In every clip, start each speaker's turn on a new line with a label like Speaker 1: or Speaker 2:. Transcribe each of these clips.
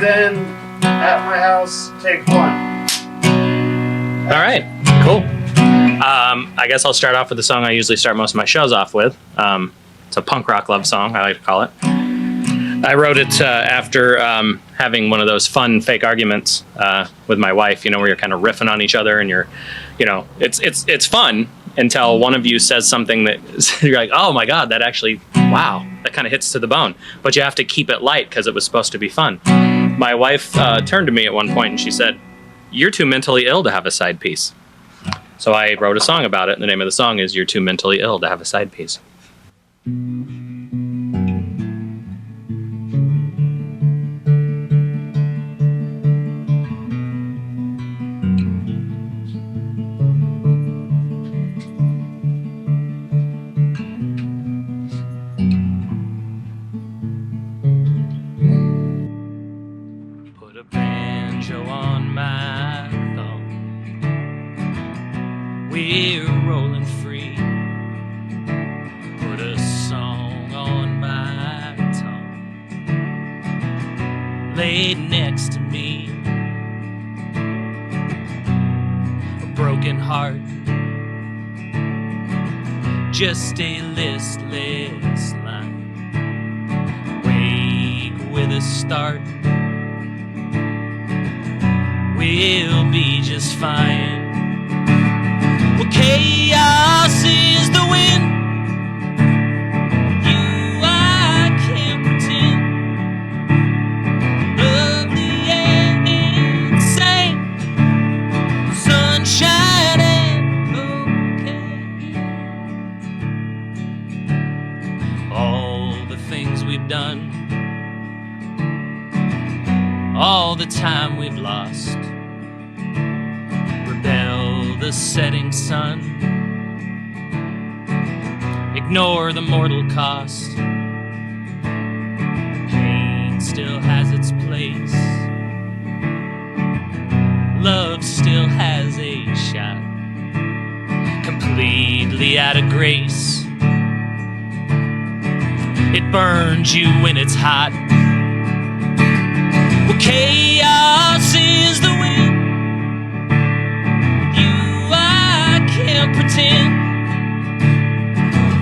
Speaker 1: then at my house, take one.
Speaker 2: All right, cool. I guess I'll start off with the song I usually start most of my shows off with. It's a punk rock love song, I like to call it. I wrote it after having one of those fun fake arguments with my wife, where you're kind of riffing on each other and it's fun until one of you says something that you're like, oh my God, that actually, wow, that kind of hits to the bone. But you have to keep it light because it was supposed to be fun. My wife turned to me at one point and she said, "You're too mentally ill to have a side piece." So I wrote a song about it, and the name of the song is "You're Too Mentally Ill to Have a Side Piece." Put a banjo on my thumb. We're rolling free. Put a song on my tongue. Laid next to me. A broken heart. Just a listless line. Wake with a start. We'll be just fine. Well, chaos is the wind. I can't pretend. Lovely and insane. Sunshine and cocaine. All the things we've done. All the time we've lost. Rebel the setting sun. Ignore the mortal cost. Pain still has its place. Love still has a shot. Completely out of grace. It burns you when it's hot. Well, chaos is the wind. I can't pretend.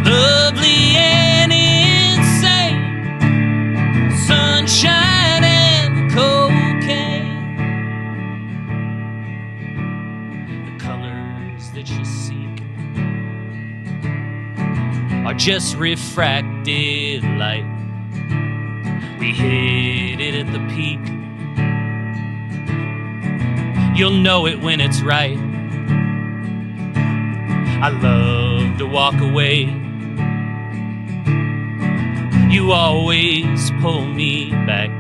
Speaker 2: Lovely and insane. Sunshine and cocaine. The colors that you seek are just refracted light. We hit it at the peak. You'll know it when it's right. I love to walk away. You always pull me back.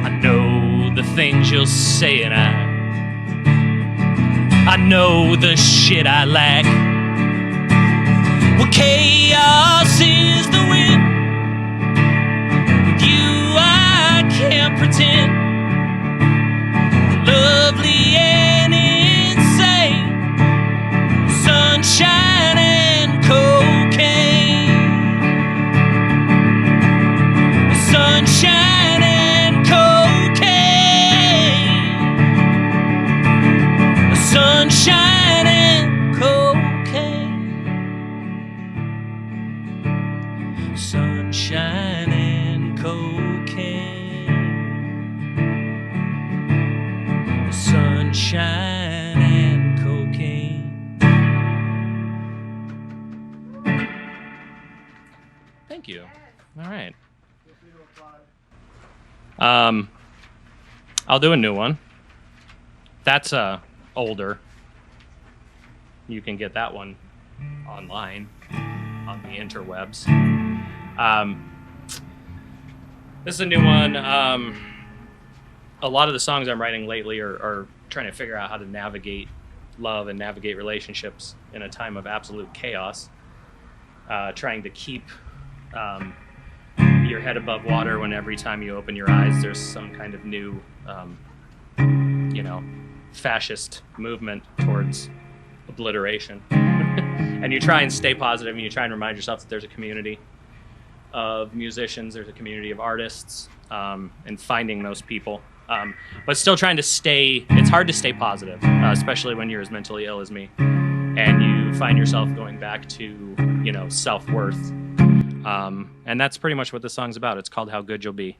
Speaker 2: I know the things you'll say and I know the shit I lack. Well, chaos is the wind. With you I can't pretend. Lovely and insane. Sunshine and cocaine. Sunshine and cocaine. Sunshine and cocaine. Sunshine and cocaine. Sunshine and cocaine. Thank you. All right. I'll do a new one. That's older. You can get that one online on the interwebs. This is a new one. A lot of the songs I'm writing lately are trying to figure out how to navigate love and navigate relationships in a time of absolute chaos. Trying to keep your head above water when every time you open your eyes there's some kind of new, fascist movement towards obliteration. And you try and stay positive and you try and remind yourself that there's a community. of musicians. There's a community of artists, and finding those people. But still trying to stay. It's hard to stay positive, especially when you're as mentally ill as me, and you find yourself going back to self-worth. And that's pretty much what the song's about. It's called "How Good You'll Be."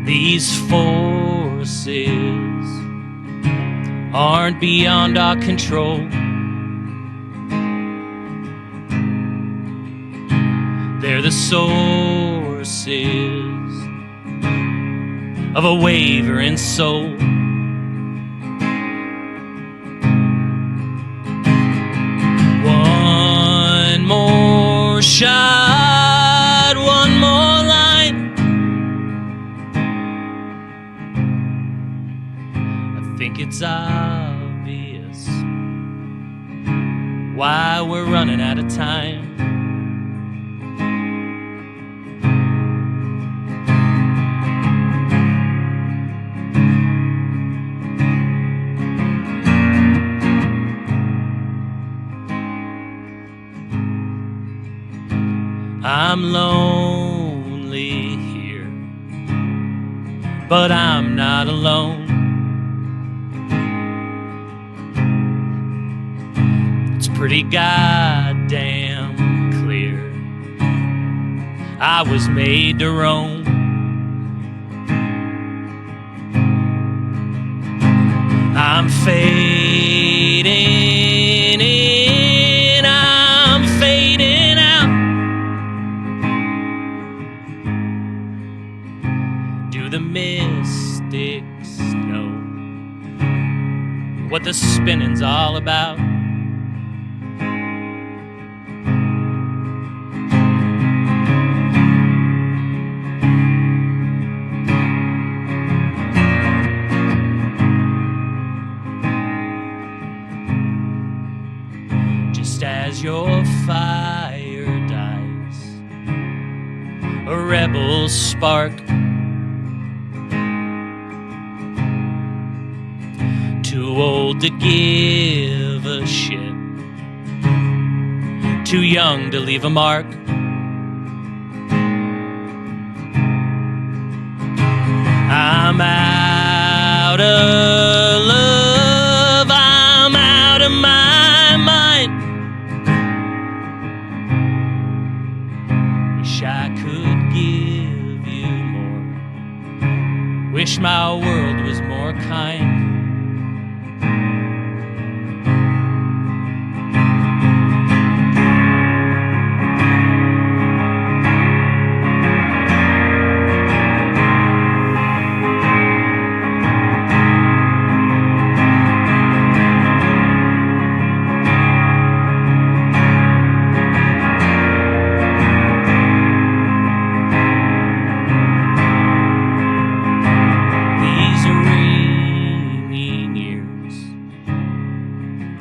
Speaker 2: These forces aren't beyond our control. They're the sources of a wavering soul. One more shot, one more line. I think it's obvious why we're running out of time. I'm lonely here, but I'm not alone. It's pretty goddamn clear I was made to roam. I'm fading in, I'm fading out. Do the mystics know what the spinning's all about? Just as your fire dies, a rebel spark, too old to give a shit, too young to leave a mark. I'm out of love, I'm out of my mind. Wish I could give you more. Wish my world was more kind.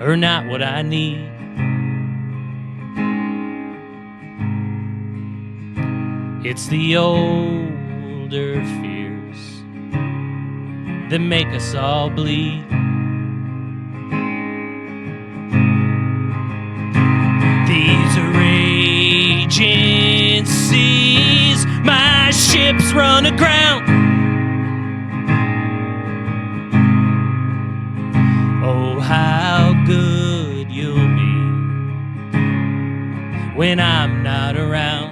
Speaker 2: Are not what I need. It's the older fears that make us all bleed. These raging seas, my ships run aground. Oh, how good you'll be when I'm not around.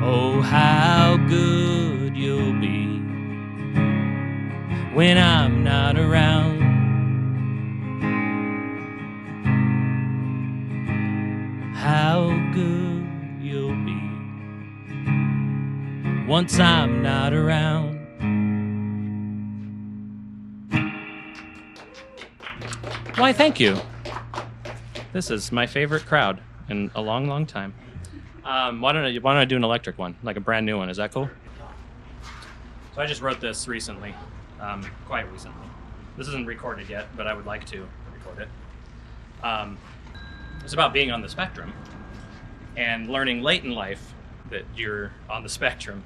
Speaker 2: Oh, how good you'll be when I'm not around. How good you'll be once I'm not around. Why, thank you. This is my favorite crowd in a long, long time. Why don't I do an electric one, like a brand new one? Is that cool? So I just wrote this recently. quite recently. This isn't recorded yet, but I would like to record it. It's about being on the spectrum and learning late in life that you're on the spectrum,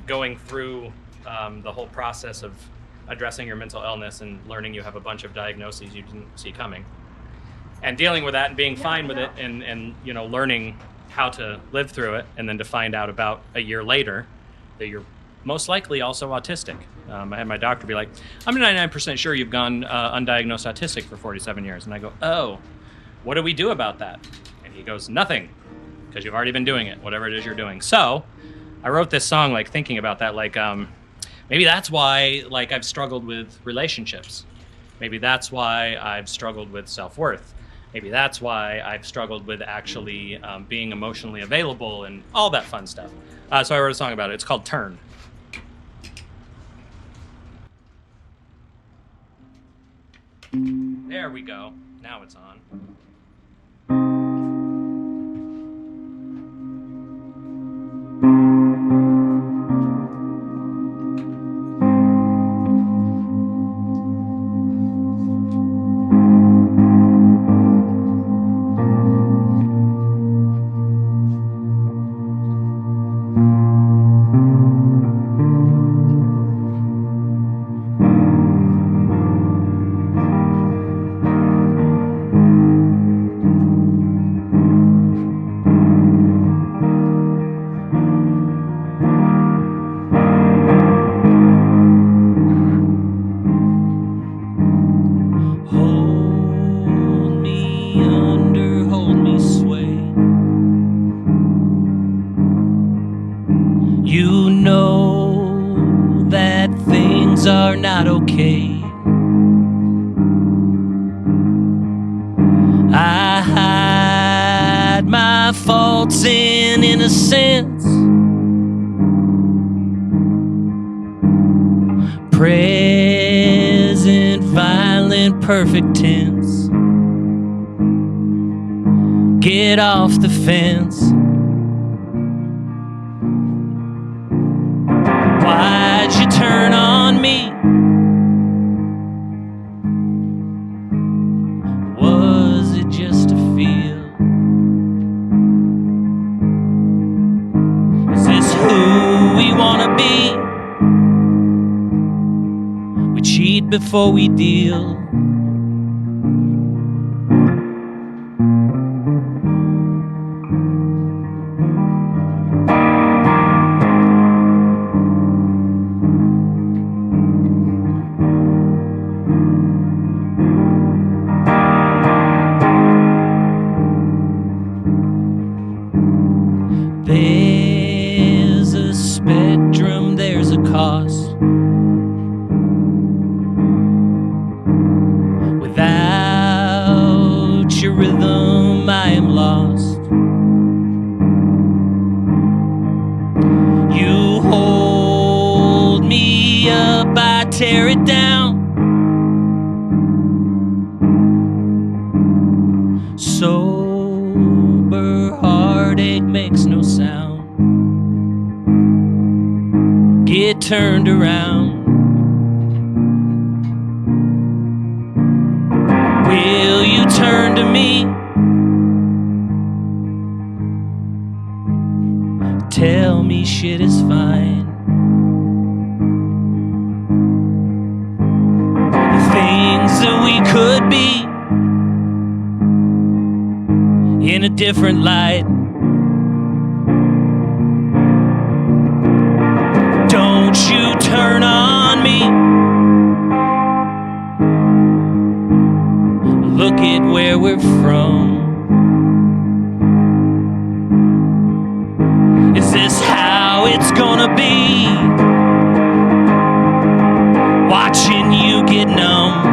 Speaker 2: going through the whole process of addressing your mental illness and learning you have a bunch of diagnoses you didn't see coming, and dealing with that and being fine with it, and learning how to live through it, and then to find out about a year later that you're most likely also autistic. I had my doctor be like, I'm 99% sure you've gone undiagnosed autistic for 47 years. And I go, oh, what do we do about that? And he goes, nothing, because you've already been doing it, whatever it is you're doing. So I wrote this song like thinking about that, like maybe that's why like I've struggled with relationships. Maybe that's why I've struggled with self-worth. Maybe that's why I've struggled with actually being emotionally available and all that fun stuff. So I wrote a song about it. It's called Turn. There we go. Now it's on.
Speaker 3: You know that things are not okay. I hide my faults in innocence, present, violent, perfect tense. Get off the fence. Why'd you turn on me? Was it just a feel? Is this who we wanna be? We cheat before we deal. There's a spectrum, there's a cost. Without your rhythm, I am lost. You hold me up, I tear it down. Sober heartache makes no sound. Get turned around. Will you turn to me? Tell me shit is fine. The things that we could be in a different light. Don't you turn on me. Look at where we're from. Is this how it's gonna be? Watching you get numb.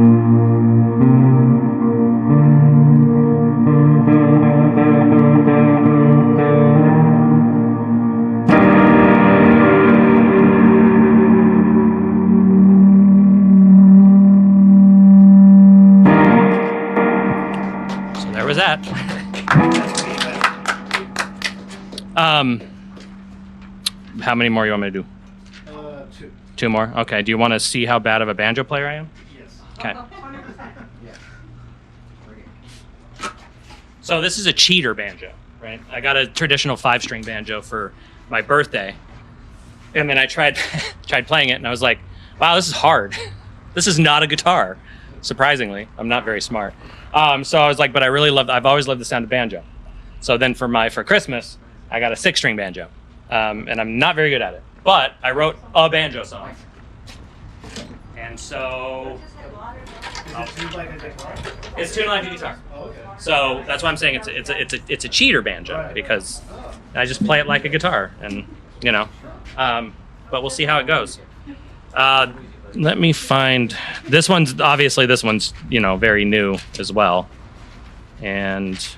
Speaker 2: So there was that. How many more you want me to do?
Speaker 1: Two.
Speaker 2: Two more? Okay. Do you want to see how bad of a banjo player I am?
Speaker 1: Yes.
Speaker 2: Okay. So this is a cheater banjo, right? I got a traditional 5-string banjo for my birthday. And then I tried playing it and I was like, wow, this is hard. This is not a guitar. Surprisingly, I'm not very smart. So I was like, but I've always loved the sound of banjo. So then for Christmas, I got a 6-string banjo. And I'm not very good at it. But I wrote a banjo song. And so
Speaker 1: Is it tuned like a guitar?
Speaker 2: it's tuned like a guitar.
Speaker 1: Oh, okay.
Speaker 2: So that's why I'm saying it's a cheater banjo
Speaker 1: Right.
Speaker 2: because I just play it like a guitar, and but we'll see how it goes. Let me find this one's very new as well, and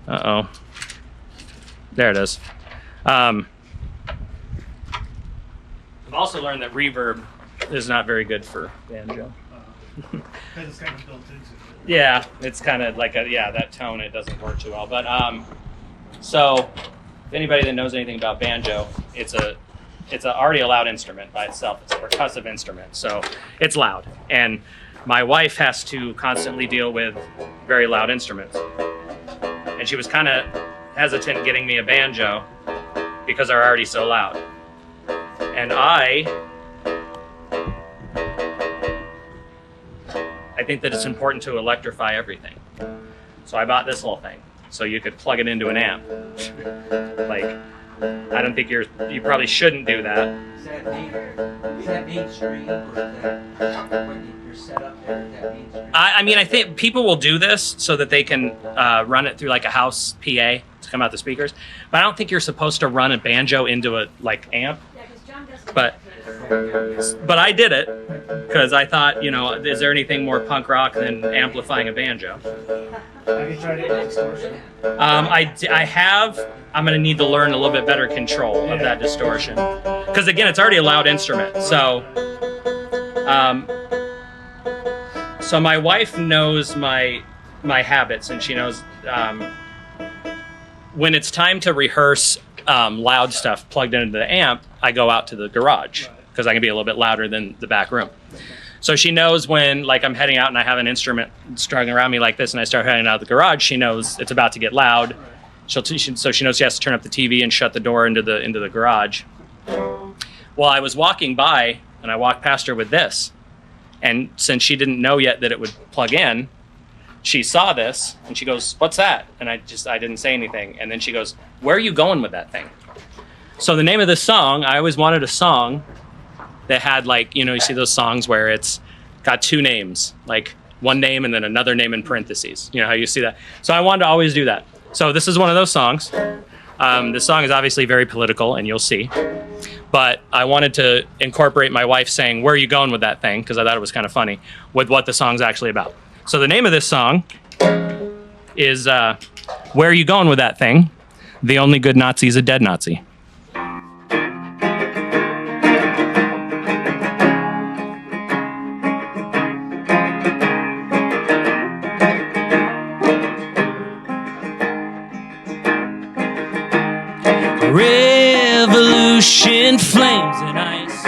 Speaker 2: there it is. I've also learned that reverb is not very good for banjo.
Speaker 1: Because it's kind of built into it.
Speaker 2: Yeah, it's kind of like that tone. It doesn't work too well. But so if anybody that knows anything about banjo, it's already a loud instrument by itself. It's a percussive instrument, so it's loud. And my wife has to constantly deal with very loud instruments, and she was kind of hesitant getting me a banjo because they're already so loud. And I think that it's important to electrify everything. So I bought this little thing, so you could plug it into an amp. Like, I don't think you probably shouldn't do that.
Speaker 4: Is that mainstream? Or is that when you're set up there? Is that mainstream?
Speaker 2: I mean, I think people will do this so that they can run it through like a house PA to come out the speakers. But I don't think you're supposed to run a banjo into a amp. But I did it because I thought, is there anything more punk rock than amplifying a banjo?
Speaker 1: Have you tried it with distortion?
Speaker 2: I have. I'm going to need to learn a little bit better control of that distortion. Because again, it's already a loud instrument. So my wife knows my habits, and she knows when it's time to rehearse loud stuff plugged into the amp, I go out to the garage because I can be a little bit louder than the back room. So she knows when, I'm heading out and I have an instrument strung around me like this, and I start heading out of the garage, she knows it's about to get loud. So she knows she has to turn up the TV and shut the door into the garage. Well, I was walking by, and I walked past her with this. And since she didn't know yet that it would plug in, she saw this, and she goes, "What's that?" And I didn't say anything. And then she goes, "Where are you going with that thing?" So the name of this song, I always wanted a song that had you see those songs where it's got two names, like one name and then another name in parentheses. You know how you see that? So I wanted to always do that. So this is one of those songs. This song is obviously very political, and you'll see. But I wanted to incorporate my wife saying, "Where are you going with that thing?" because I thought it was kind of funny with what the song's actually about. So the name of this song is "Where Are You Going With That Thing? The Only Good Nazi's a Dead Nazi." Revolution, flames and ice.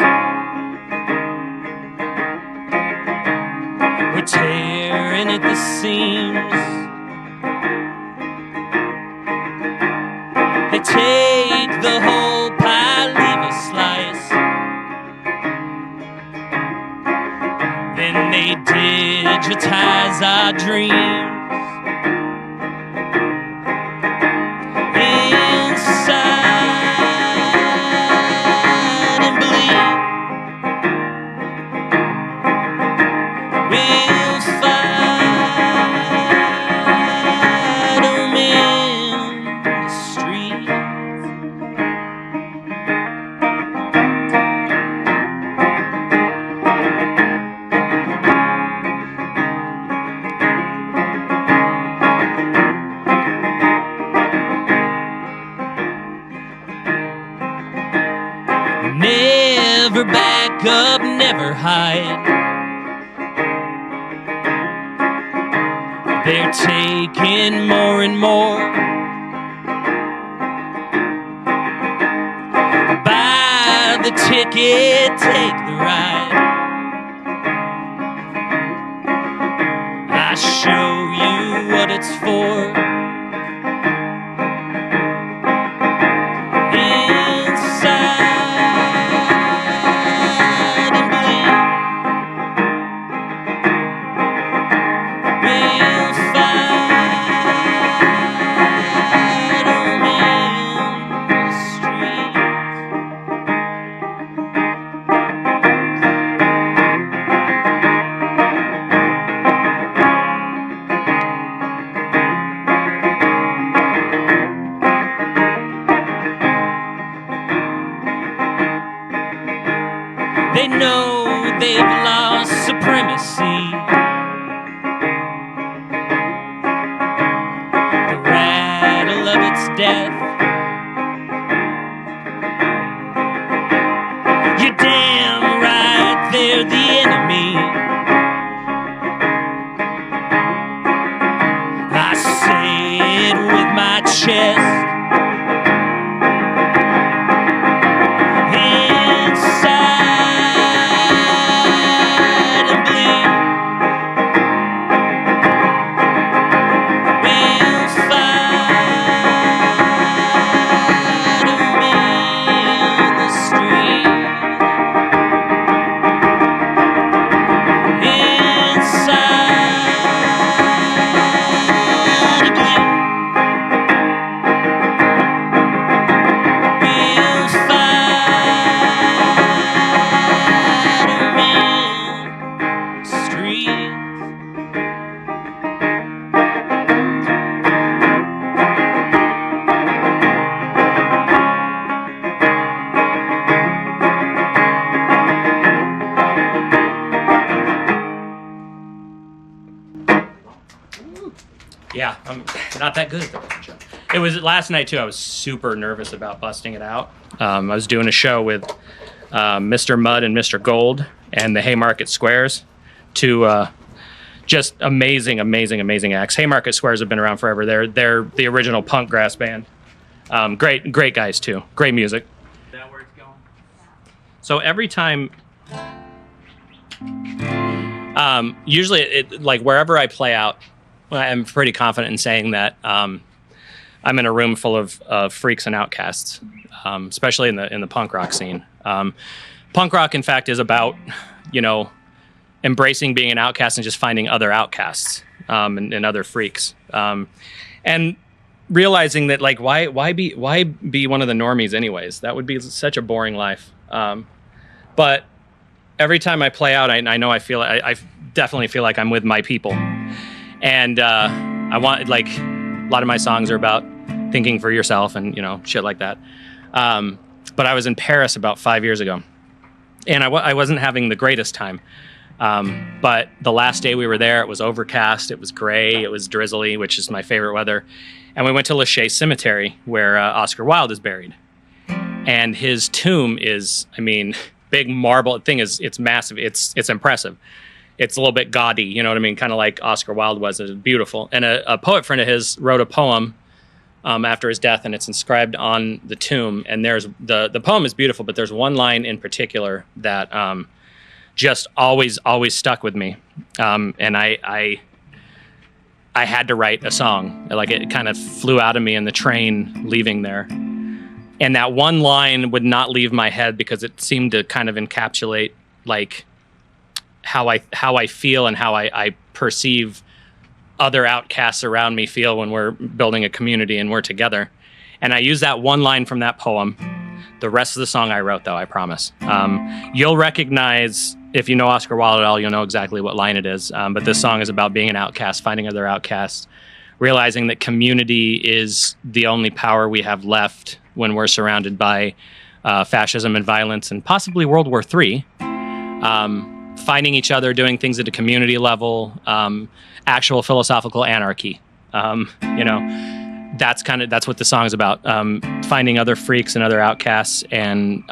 Speaker 2: We're tearing at the seams. They take the whole pie, leave a slice. Then they digitize our dreams.
Speaker 3: up, never hide. They're taking more and more. Buy the ticket, take the ride. I show you what it's for. They know they've lost supremacy. The rattle of its death. You're damn right, they're the enemy. I say it with my chest.
Speaker 2: Yeah, I'm not that good at the banjo. It was last night too. I was super nervous about busting it out. I was doing a show with Mr. Mudd and Mr. Gold and the Haymarket Squares, two just amazing acts. Haymarket Squares have been around forever. They're the original punk grass band. Great guys too. Great music.
Speaker 3: Is that where it's going?
Speaker 2: So every time, usually like wherever I play out, I'm pretty confident in saying that I'm in a room full of freaks and outcasts, especially in the punk rock scene. Punk rock, in fact, is about, embracing being an outcast and just finding other outcasts and other freaks, and realizing that like why be one of the normies anyways? That would be such a boring life. But every time I play out, I know I definitely feel like I'm with my people. And I want, like, a lot of my songs are about thinking for yourself and, shit like that. But I was in Paris about 5 years ago, and I wasn't having the greatest time. But the last day we were there, it was overcast, it was gray, it was drizzly, which is my favorite weather. And we went to Chaise Cemetery, where Oscar Wilde is buried. And his tomb is, big marble thing it's massive. It's impressive. It's a little bit gaudy, you know what I mean? Kind of like Oscar Wilde was. It's beautiful. And a poet friend of his wrote a poem after his death, and it's inscribed on the tomb. And there's the poem is beautiful, but there's one line in particular that just always stuck with me. And I had to write a song. Like, it kind of flew out of me in the train leaving there. And that one line would not leave my head because it seemed to kind of encapsulate like how I feel and how I perceive other outcasts around me feel when we're building a community and we're together. And I use that one line from that poem. The rest of the song I wrote, though, I promise. You'll recognize, if you know Oscar Wilde at all, you'll know exactly what line it is. But this song is about being an outcast, finding other outcasts, realizing that community is the only power we have left when we're surrounded by fascism and violence and possibly World War III. Finding each other, doing things at a community level, actual philosophical anarchy. That's what the song is about. Finding other freaks and other outcasts and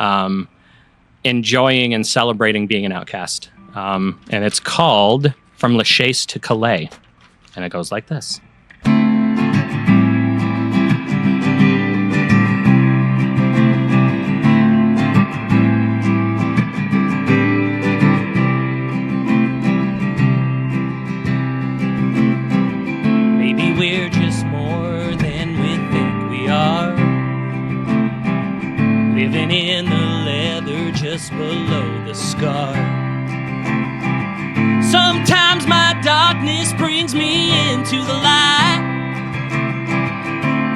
Speaker 2: enjoying and celebrating being an outcast. And it's called From Chaise to Callais. And it goes like this.
Speaker 3: Maybe we're just more than we think we are, living in the leather just below the scar. Sometimes my darkness brings me into the light.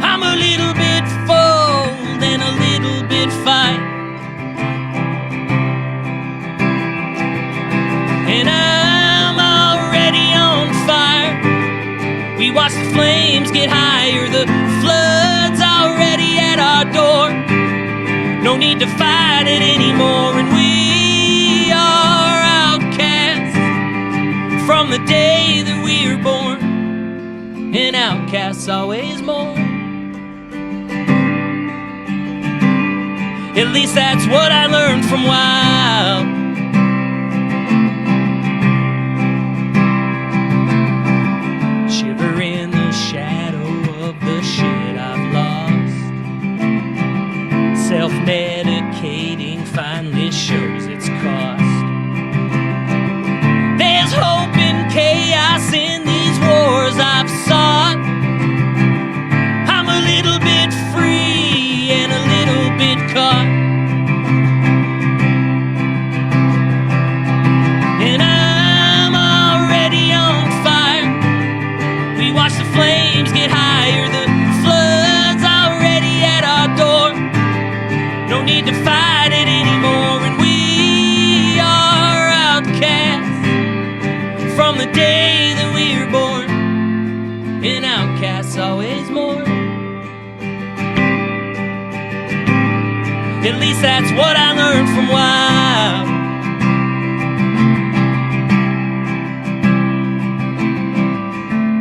Speaker 3: I'm a little bit fold and a little bit fight, and I'm already on fire. We watch the flames get higher, the flood's already at our door. No need to fight it anymore, and we are outcasts from the day that we were born, and outcasts always mourn. At least that's what I learned from Wild. Shiver in the shadow of the shit I've lost. Self-medicating finally shows its cost. There's hope and chaos in these wars I've sought. I'm a little bit free and a little bit caught, and I'm already on fire. We watch the flames get higher, the flood's already at our door. No need to fight it anymore, and we are outcasts from the day that we were born, and outcasts always mourn. At least that's what I learned from Wild.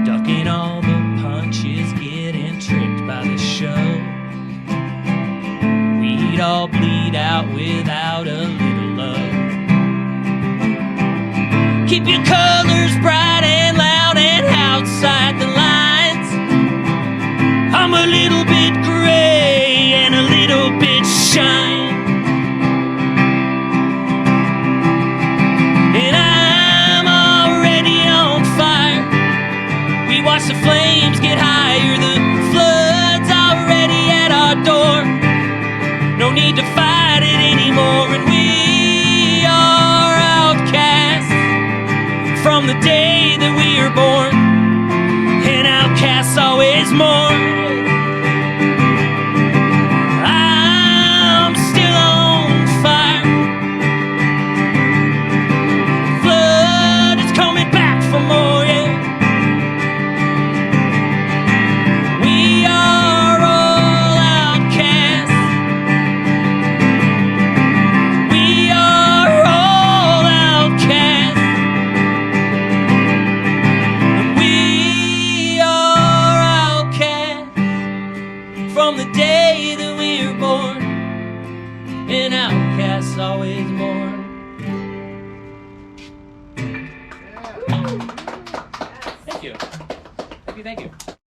Speaker 3: Ducking all the punches, getting tricked by the show. We'd all bleed out without a little love. Keep your colors bright and loud and outside the lines. I'm a little bit gray and a little bit shine, and I'm already on fire. We watch the flames get higher, the flood's already at our door. No need to fight it anymore, and we are outcasts from the day that we were born, and outcasts always mourn. I'm still on fire. Flood is coming back for more, yeah. We are all outcasts. We are all outcasts. And we are outcasts from the day that we were born, and outcasts always mourn. Thank you. Thank you.